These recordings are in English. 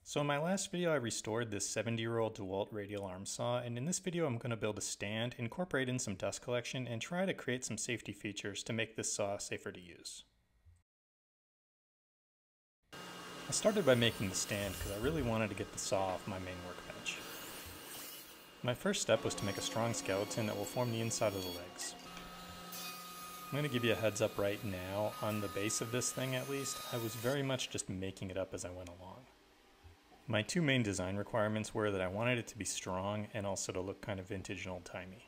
So in my last video I restored this 70-year-old DeWalt radial arm saw, and in this video I'm going to build a stand, incorporate in some dust collection, and try to create some safety features to make this saw safer to use. I started by making the stand because I really wanted to get the saw off my main workbench. My first step was to make a strong skeleton that will form the inside of the legs. I'm going to give you a heads up right now, on the base of this thing at least, I was very much just making it up as I went along. My two main design requirements were that I wanted it to be strong and also to look kind of vintage and old-timey.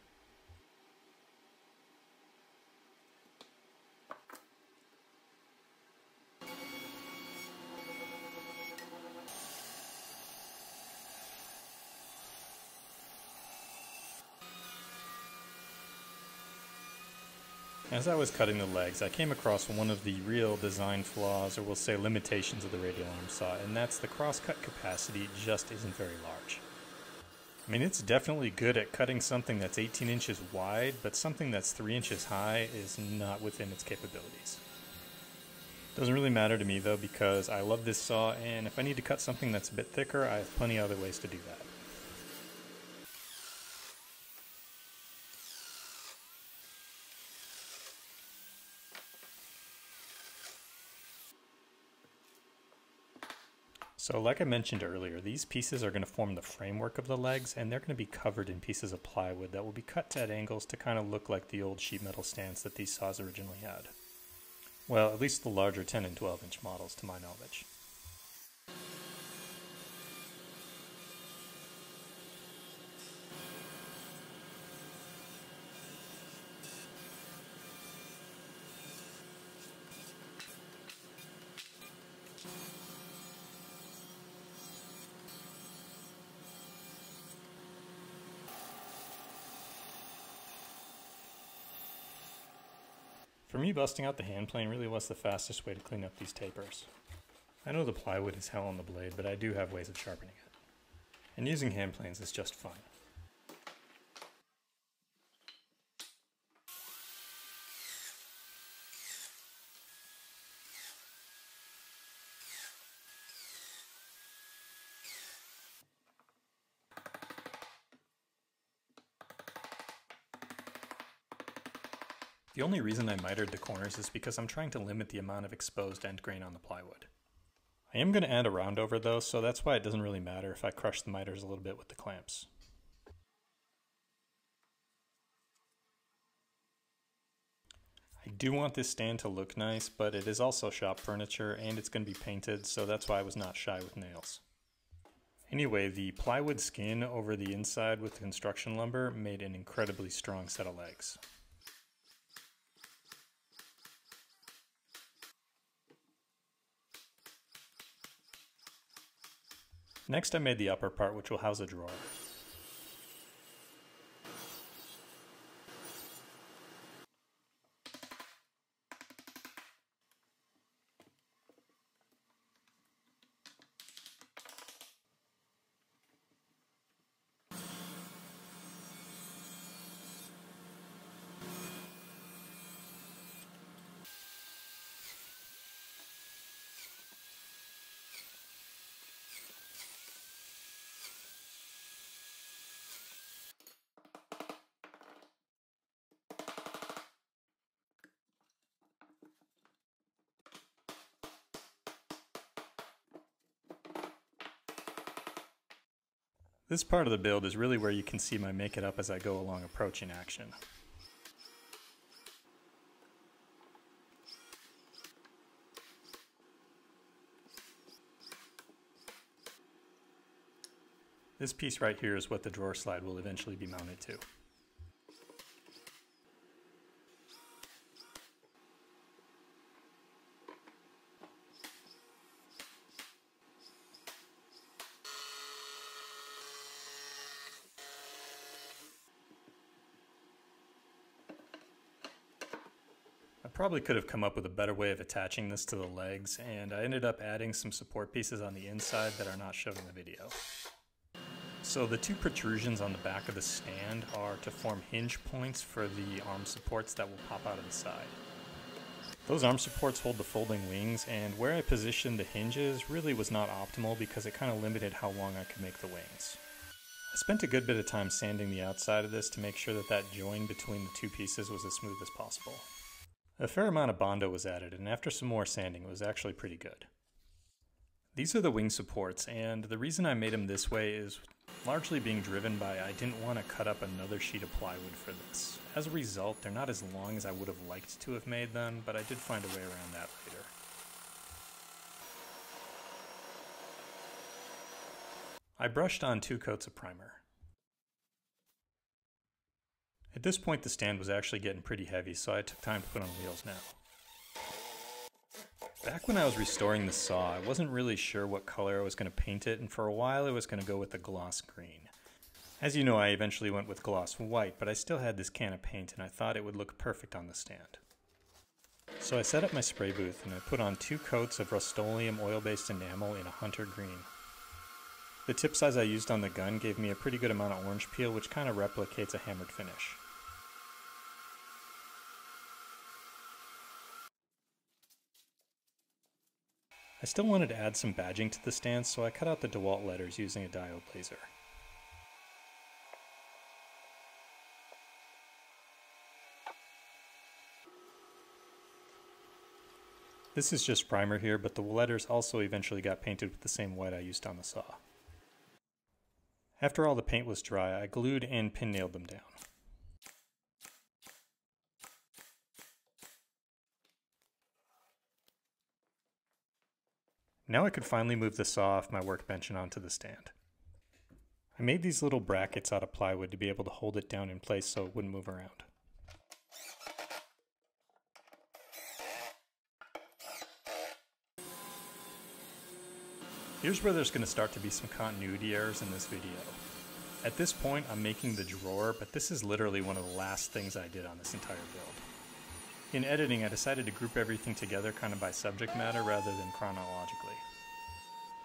As I was cutting the legs, I came across one of the real design flaws, or we'll say limitations, of the radial arm saw, and that's the cross-cut capacity just isn't very large. I mean, it's definitely good at cutting something that's 18 inches wide, but something that's 3 inches high is not within its capabilities. Doesn't really matter to me though, because I love this saw, and if I need to cut something that's a bit thicker, I have plenty of other ways to do that. So like I mentioned earlier, these pieces are going to form the framework of the legs, and they're going to be covered in pieces of plywood that will be cut at angles to kind of look like the old sheet metal stands that these saws originally had. Well, at least the larger 10 and 12 inch models to my knowledge. For me, busting out the hand plane really was the fastest way to clean up these tapers. I know the plywood is hell on the blade, but I do have ways of sharpening it. And using hand planes is just fun. The only reason I mitered the corners is because I'm trying to limit the amount of exposed end grain on the plywood. I am going to add a round over though, so that's why it doesn't really matter if I crush the miters a little bit with the clamps. I do want this stand to look nice, but it is also shop furniture and it's going to be painted, so that's why I was not shy with nails. Anyway, the plywood skin over the inside with the construction lumber made an incredibly strong set of legs. Next I made the upper part, which will house a drawer. This part of the build is really where you can see my make it up as I go along approach in action. This piece right here is what the drawer slide will eventually be mounted to. I probably could have come up with a better way of attaching this to the legs, and I ended up adding some support pieces on the inside that are not shown in the video. So the two protrusions on the back of the stand are to form hinge points for the arm supports that will pop out of the side. Those arm supports hold the folding wings, and where I positioned the hinges really was not optimal because it kind of limited how long I could make the wings. I spent a good bit of time sanding the outside of this to make sure that that join between the two pieces was as smooth as possible. A fair amount of Bondo was added, and after some more sanding, it was actually pretty good. These are the wing supports, and the reason I made them this way is largely being driven by I didn't want to cut up another sheet of plywood for this. As a result, they're not as long as I would have liked to have made them, but I did find a way around that later. I brushed on 2 coats of primer. At this point the stand was actually getting pretty heavy, so I took time to put on wheels now. Back when I was restoring the saw, I wasn't really sure what color I was going to paint it, and for a while I was going to go with the gloss green. As you know, I eventually went with gloss white, but I still had this can of paint and I thought it would look perfect on the stand. So I set up my spray booth and I put on 2 coats of Rust-Oleum oil-based enamel in a hunter green. The tip size I used on the gun gave me a pretty good amount of orange peel, which kind of replicates a hammered finish. I still wanted to add some badging to the stand, so I cut out the DeWalt letters using a diode laser. This is just primer here, but the letters also eventually got painted with the same white I used on the saw. After all the paint was dry, I glued and pin nailed them down. Now I could finally move the saw off my workbench and onto the stand. I made these little brackets out of plywood to be able to hold it down in place so it wouldn't move around. Here's where there's going to start to be some continuity errors in this video. At this point I'm making the drawer, but this is literally one of the last things I did on this entire build. In editing I decided to group everything together kind of by subject matter rather than chronologically.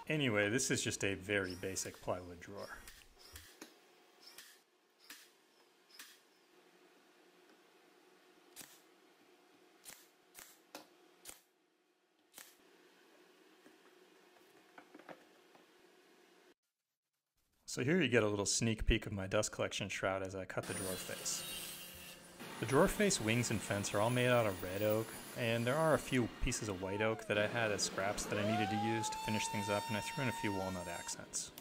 Anyway, this is just a very basic plywood drawer. So here you get a little sneak peek of my dust collection shroud as I cut the drawer face. The drawer face, wings, and fence are all made out of red oak, and there are a few pieces of white oak that I had as scraps that I needed to use to finish things up, and I threw in a few walnut accents.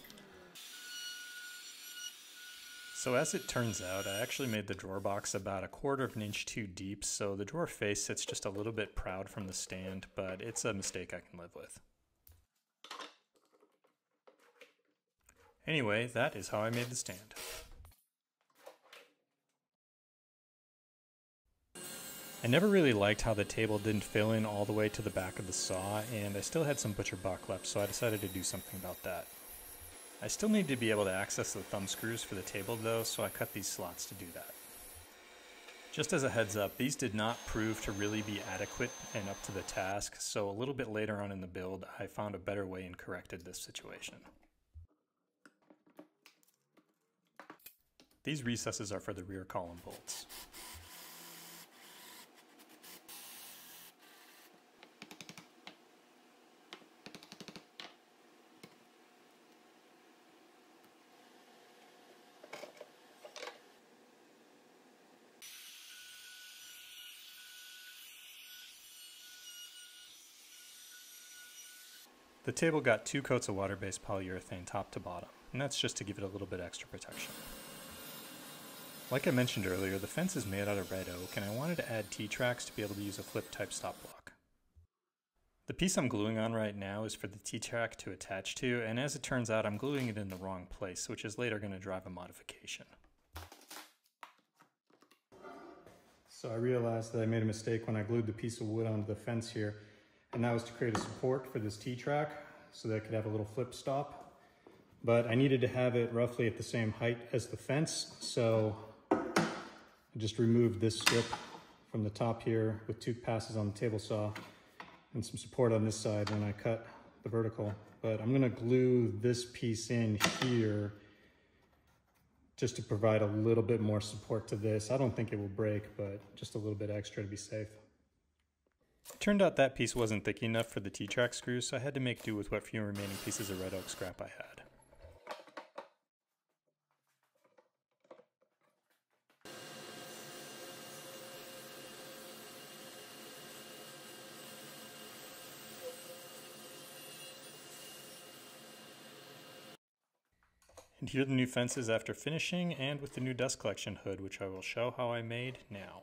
So as it turns out, I actually made the drawer box about 1/4 of an inch too deep, so the drawer face sits just a little bit proud from the stand, but it's a mistake I can live with. Anyway, that is how I made the stand. I never really liked how the table didn't fill in all the way to the back of the saw, and I still had some butcher block left, so I decided to do something about that. I still need to be able to access the thumb screws for the table though, so I cut these slots to do that. Just as a heads up, these did not prove to really be adequate and up to the task, so a little bit later on in the build, I found a better way and corrected this situation. These recesses are for the rear column bolts. The table got 2 coats of water-based polyurethane top to bottom, and that's just to give it a little bit extra protection. Like I mentioned earlier, the fence is made out of red oak, and I wanted to add T-tracks to be able to use a flip-type stop block. The piece I'm gluing on right now is for the T-track to attach to, and as it turns out, I'm gluing it in the wrong place, which is later going to drive a modification. So I realized that I made a mistake when I glued the piece of wood onto the fence here, and that was to create a support for this T-track so that it could have a little flip stop. But I needed to have it roughly at the same height as the fence, so I just removed this strip from the top here with 2 passes on the table saw and some support on this side when I cut the vertical. But I'm gonna glue this piece in here just to provide a little bit more support to this. I don't think it will break, but just a little bit extra to be safe. It turned out that piece wasn't thick enough for the T-track screws, so I had to make do with what few remaining pieces of red oak scrap I had. And here are the new fences after finishing, and with the new dust collection hood, which I will show how I made now.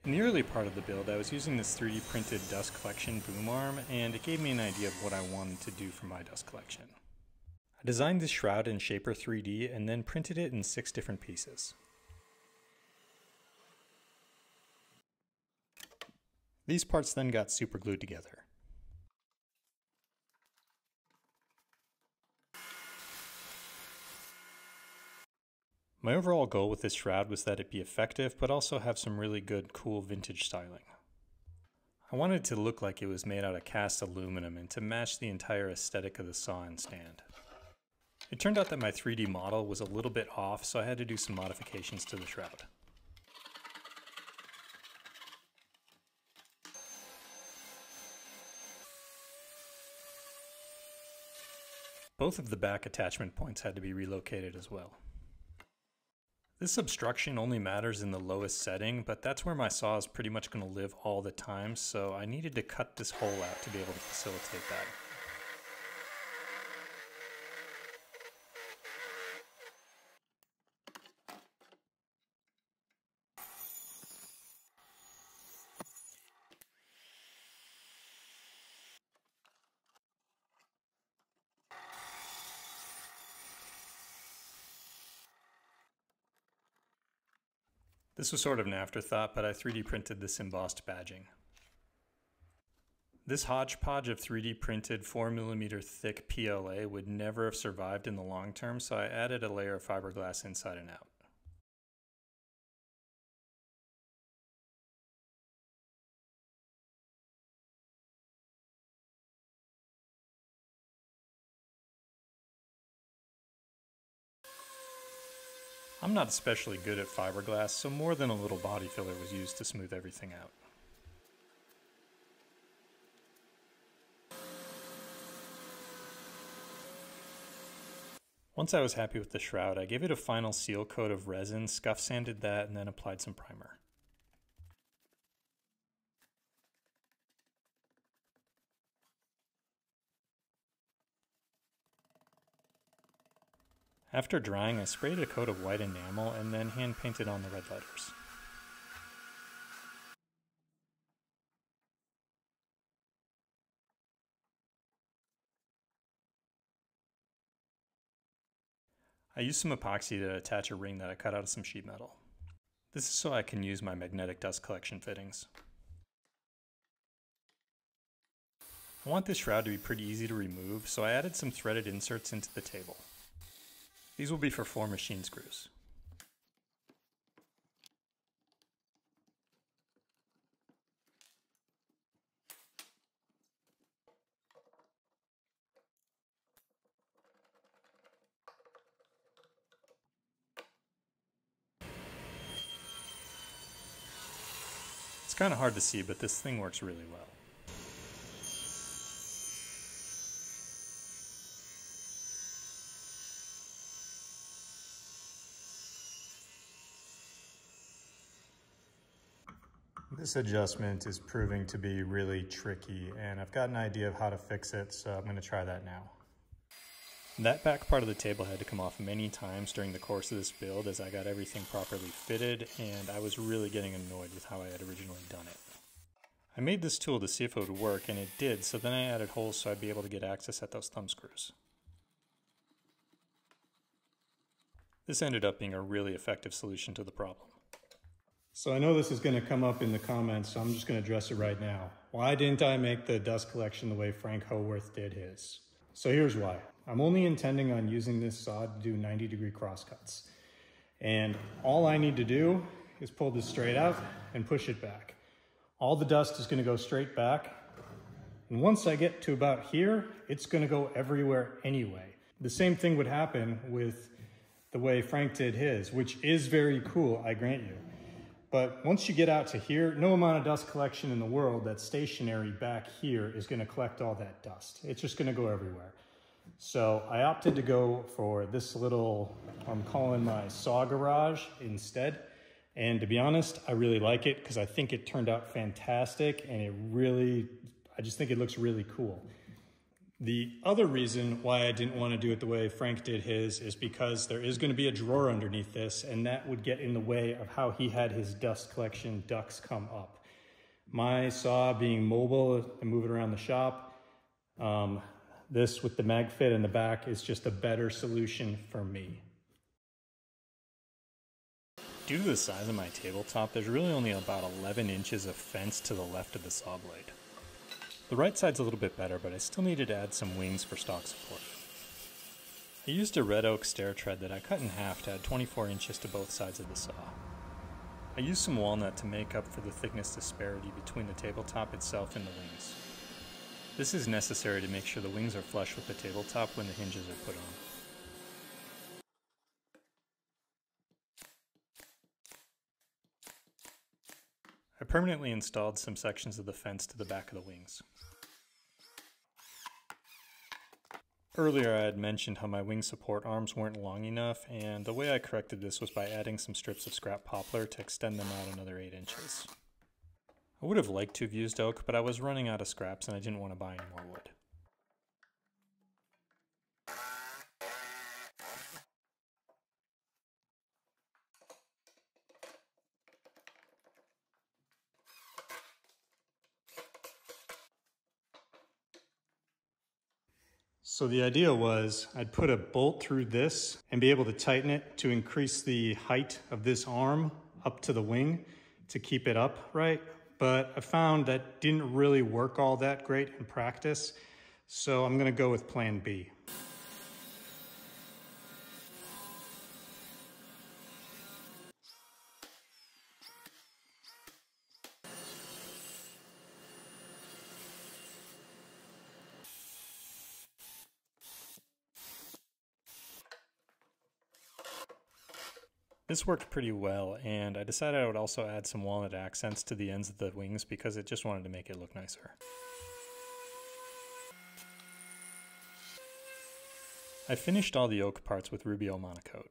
In the early part of the build, I was using this 3D printed dust collection boom arm, and it gave me an idea of what I wanted to do for my dust collection. I designed this shroud in Shaper 3D and then printed it in 6 different pieces. These parts then got super glued together. My overall goal with this shroud was that it be effective, but also have some really good, cool vintage styling. I wanted it to look like it was made out of cast aluminum and to match the entire aesthetic of the saw and stand. It turned out that my 3D model was a little bit off, so I had to do some modifications to the shroud. Both of the back attachment points had to be relocated as well. This obstruction only matters in the lowest setting, but that's where my saw is pretty much going to live all the time, so I needed to cut this hole out to be able to facilitate that. This was sort of an afterthought, but I 3D printed this embossed badging. This hodgepodge of 3D printed 4mm thick PLA would never have survived in the long term, so I added a layer of fiberglass inside and out. I'm not especially good at fiberglass, so more than a little body filler was used to smooth everything out. Once I was happy with the shroud, I gave it a final seal coat of resin, scuff sanded that, and then applied some primer. After drying, I sprayed a coat of white enamel and then hand painted on the red letters. I used some epoxy to attach a ring that I cut out of some sheet metal. This is so I can use my magnetic dust collection fittings. I want this shroud to be pretty easy to remove, so I added some threaded inserts into the table. These will be for 4 machine screws. It's kind of hard to see, but this thing works really well. This adjustment is proving to be really tricky, and I've got an idea of how to fix it, so I'm going to try that now. That back part of the table had to come off many times during the course of this build as I got everything properly fitted, and I was really getting annoyed with how I had originally done it. I made this tool to see if it would work, and it did, so then I added holes so I'd be able to get access at those thumb screws. This ended up being a really effective solution to the problem. So I know this is going to come up in the comments, so I'm just going to address it right now. Why didn't I make the dust collection the way Frank Howarth did his? So here's why. I'm only intending on using this saw to do 90-degree crosscuts. And all I need to do is pull this straight out and push it back. All the dust is going to go straight back. And once I get to about here, it's going to go everywhere anyway. The same thing would happen with the way Frank did his, which is very cool, I grant you. But once you get out to here, no amount of dust collection in the world that's stationary back here is going to collect all that dust. It's just going to go everywhere. So I opted to go for this little, I'm calling my saw garage instead. And to be honest, I really like it because I think it turned out fantastic, and I just think it looks really cool. The other reason why I didn't want to do it the way Frank did his is because there is going to be a drawer underneath this, and that would get in the way of how he had his dust collection ducts come up. My saw being mobile and move it around the shop, this with the mag fit in the back is just a better solution for me. Due to the size of my tabletop, there's really only about 11 inches of fence to the left of the saw blade. The right side's a little bit better, but I still needed to add some wings for stock support. I used a red oak stair tread that I cut in half to add 24 inches to both sides of the saw. I used some walnut to make up for the thickness disparity between the tabletop itself and the wings. This is necessary to make sure the wings are flush with the tabletop when the hinges are put on. I permanently installed some sections of the fence to the back of the wings. Earlier I had mentioned how my wing support arms weren't long enough, and the way I corrected this was by adding some strips of scrap poplar to extend them out another 8 inches. I would have liked to have used oak, but I was running out of scraps and I didn't want to buy any more wood. So the idea was I'd put a bolt through this and be able to tighten it to increase the height of this arm up to the wing to keep it upright. But I found that didn't really work all that great in practice. So I'm going to go with plan B. This worked pretty well, and I decided I would also add some walnut accents to the ends of the wings because it just wanted to make it look nicer. I finished all the oak parts with Radial monocoat.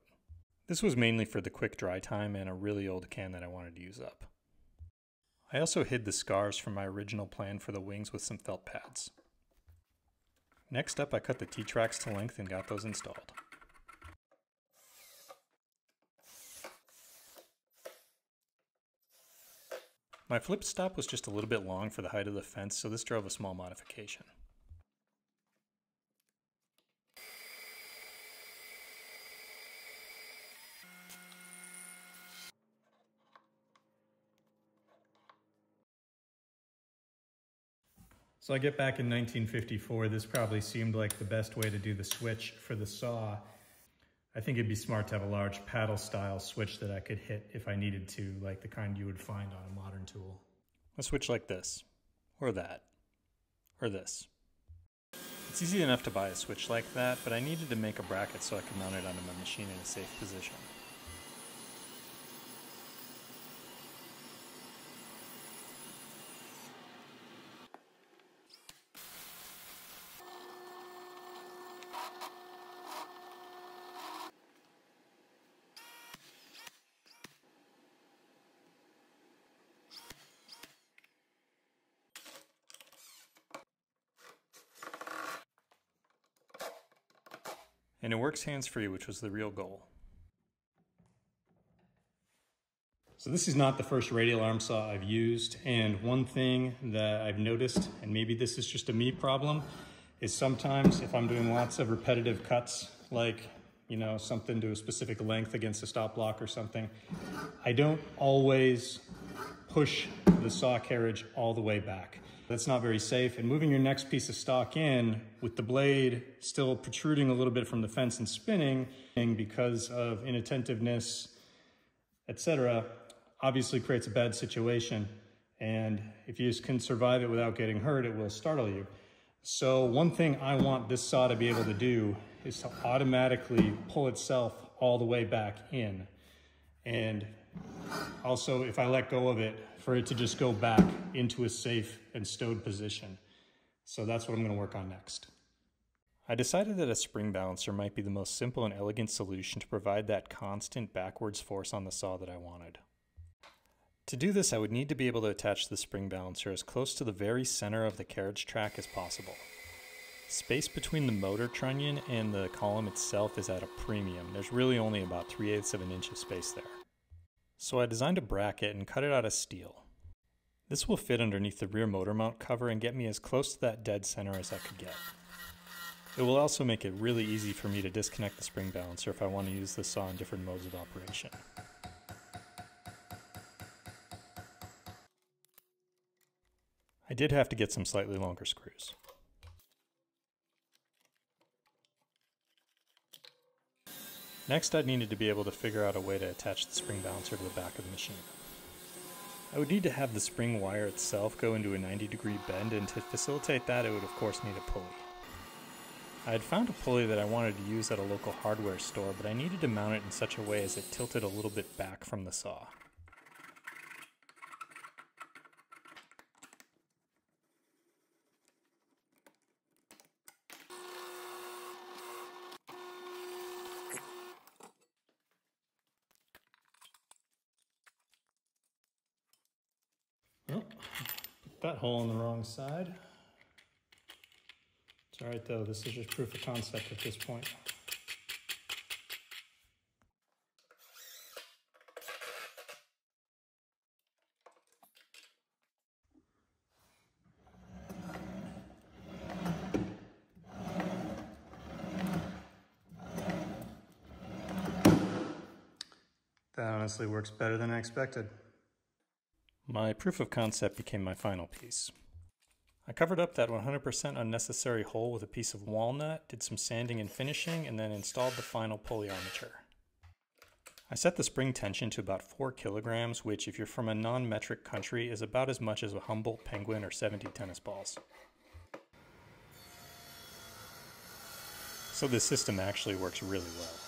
This was mainly for the quick dry time and a really old can that I wanted to use up. I also hid the scars from my original plan for the wings with some felt pads. Next up, I cut the T-tracks to length and got those installed. My flip stop was just a little bit long for the height of the fence, so this drove a small modification. So I get back in 1954, this probably seemed like the best way to do the switch for the saw. I think it'd be smart to have a large paddle style switch that I could hit if I needed to, like the kind you would find on a modern tool. A switch like this, or that, or this. It's easy enough to buy a switch like that, but I needed to make a bracket so I could mount it onto my machine in a safe position. And it works hands-free, which was the real goal. So this is not the first radial arm saw I've used, and one thing that I've noticed, and maybe this is just a me problem, is sometimes if I'm doing lots of repetitive cuts, like, you know, something to a specific length against a stop block or something, I don't always push the saw carriage all the way back. That's not very safe, and moving your next piece of stock in with the blade still protruding a little bit from the fence and spinning because of inattentiveness, etc., obviously creates a bad situation. And if you can survive it without getting hurt, it will startle you. So one thing I want this saw to be able to do is to automatically pull itself all the way back in. And also, if I let go of it, for it to just go back into a safe and stowed position. So that's what I'm going to work on next. I decided that a spring balancer might be the most simple and elegant solution to provide that constant backwards force on the saw that I wanted. To do this, I would need to be able to attach the spring balancer as close to the very center of the carriage track as possible. Space between the motor trunnion and the column itself is at a premium. There's really only about 3/8 of an inch of space there. So I designed a bracket and cut it out of steel. This will fit underneath the rear motor mount cover and get me as close to that dead center as I could get. It will also make it really easy for me to disconnect the spring balancer if I want to use the saw in different modes of operation. I did have to get some slightly longer screws. Next, I needed to be able to figure out a way to attach the spring balancer to the back of the machine. I would need to have the spring wire itself go into a 90-degree bend, and to facilitate that, I would of course need a pulley. I had found a pulley that I wanted to use at a local hardware store, but I needed to mount it in such a way as it tilted a little bit back from the saw. Oh, put that hole on the wrong side. It's alright though, this is just proof of concept at this point. That honestly works better than I expected. My proof of concept became my final piece. I covered up that 100% unnecessary hole with a piece of walnut, did some sanding and finishing, and then installed the final pulley armature. I set the spring tension to about 4 kilograms, which if you're from a non-metric country is about as much as a Humboldt penguin or 70 tennis balls. So this system actually works really well.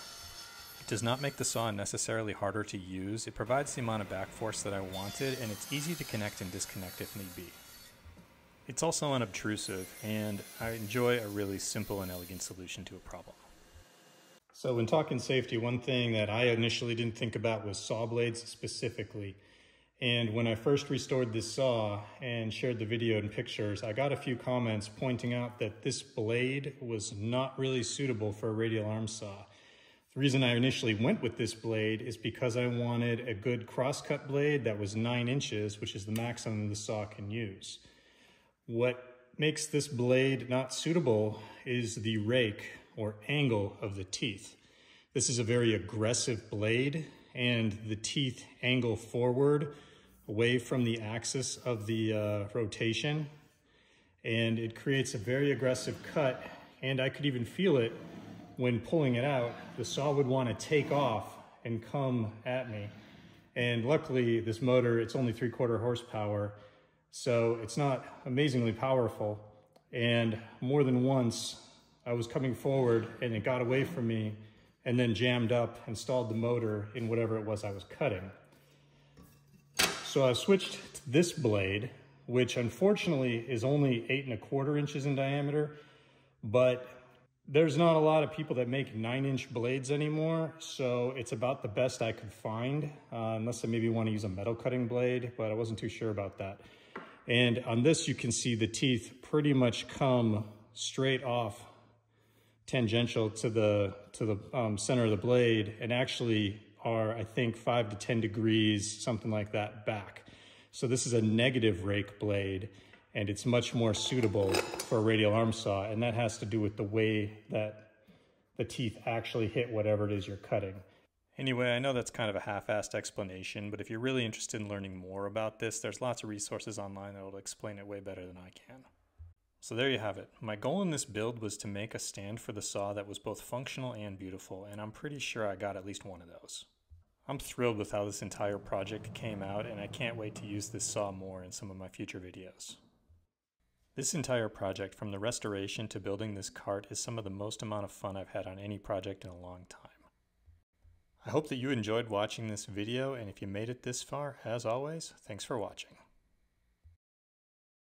It does not make the saw unnecessarily harder to use, it provides the amount of back force that I wanted, and it's easy to connect and disconnect if need be. It's also unobtrusive, and I enjoy a really simple and elegant solution to a problem. So when talking safety, one thing that I initially didn't think about was saw blades specifically. And when I first restored this saw and shared the video and pictures, I got a few comments pointing out that this blade was not really suitable for a radial arm saw. The reason I initially went with this blade is because I wanted a good crosscut blade that was 9 inches, which is the maximum the saw can use. What makes this blade not suitable is the rake or angle of the teeth. This is a very aggressive blade, and the teeth angle forward away from the axis of the rotation, and it creates a very aggressive cut, and I could even feel it when pulling it out. The saw would want to take off and come at me, and luckily this motor, it's only 3/4 horsepower, so it's not amazingly powerful, and more than once I was coming forward and it got away from me and then jammed up and stalled the motor in whatever it was I was cutting. So I switched to this blade, which unfortunately is only 8¼ inches in diameter, but there's not a lot of people that make 9-inch blades anymore, so it's about the best I could find, unless I maybe want to use a metal cutting blade, but I wasn't too sure about that. And on this, you can see the teeth pretty much come straight off tangential to the center of the blade, and actually are, I think, 5 to 10 degrees, something like that, back. So this is a negative rake blade, and it's much more suitable for a radial arm saw, and that has to do with the way that the teeth actually hit whatever it is you're cutting. Anyway, I know that's kind of a half-assed explanation, but if you're really interested in learning more about this, there's lots of resources online that will explain it way better than I can. So there you have it. My goal in this build was to make a stand for the saw that was both functional and beautiful, and I'm pretty sure I got at least one of those. I'm thrilled with how this entire project came out, and I can't wait to use this saw more in some of my future videos. This entire project, from the restoration to building this cart, is some of the most amount of fun I've had on any project in a long time. I hope that you enjoyed watching this video, and if you made it this far, as always, thanks for watching.